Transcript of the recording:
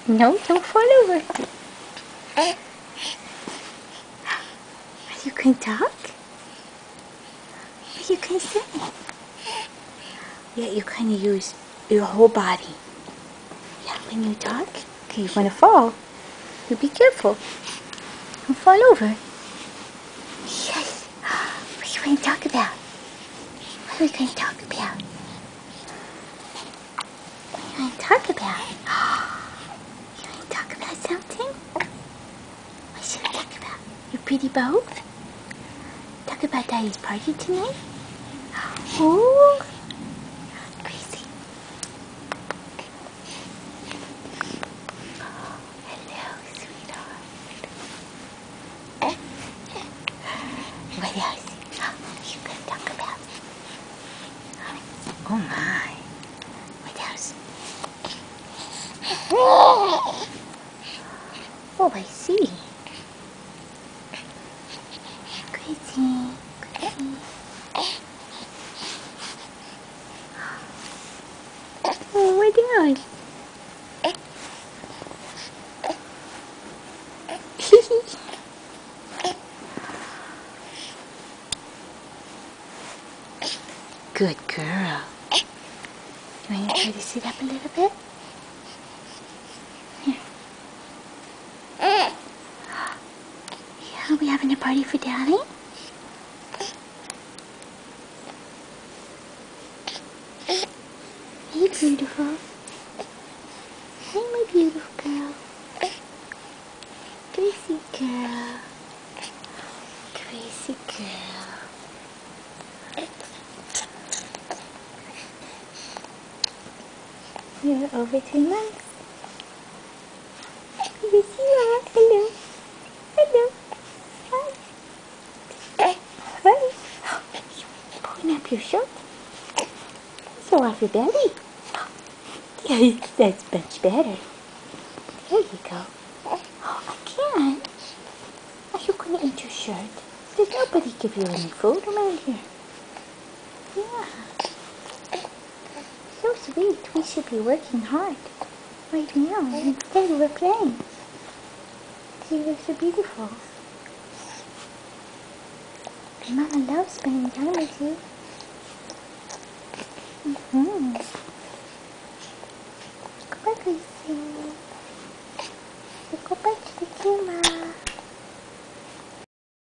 No, don't fall over. You can talk? You can sing. Yeah, you kind of use your whole body. Yeah, when you talk. Okay, you're going to fall. You be careful. Don't fall over. Yes. What are you going to talk about? What are we going to talk about? What are you going to talk about? You going to talk about something? What should we talk about? Your pretty bow? Talk about Daddy's party tonight? Ooh. Crazy. Hello, sweetheart. What else? You can talk about? Oh my. What else? Oh, I see. Crazy. Crazy. Oh, what else? Good girl. You want to try to sit up a little bit? Here. Yeah, are we having a party for Daddy? Hey, beautiful. Hey, my beautiful girl. Crazy girl. Crazy girl. You're over 2 months. Yes, you are. Hello. Hello. Hi. Hi. You're pulling up your shirt. Show off your belly. Yeah, that's much better. There you go. Oh, I can't. Are you going to eat your shirt? There's nobody give you any food around here. Yeah. So sweet. We should be working hard right now. Instead we're playing. You look so beautiful. Mama loves spending time with you. Mm-hmm. Go back, Gracie. Go back to the camera.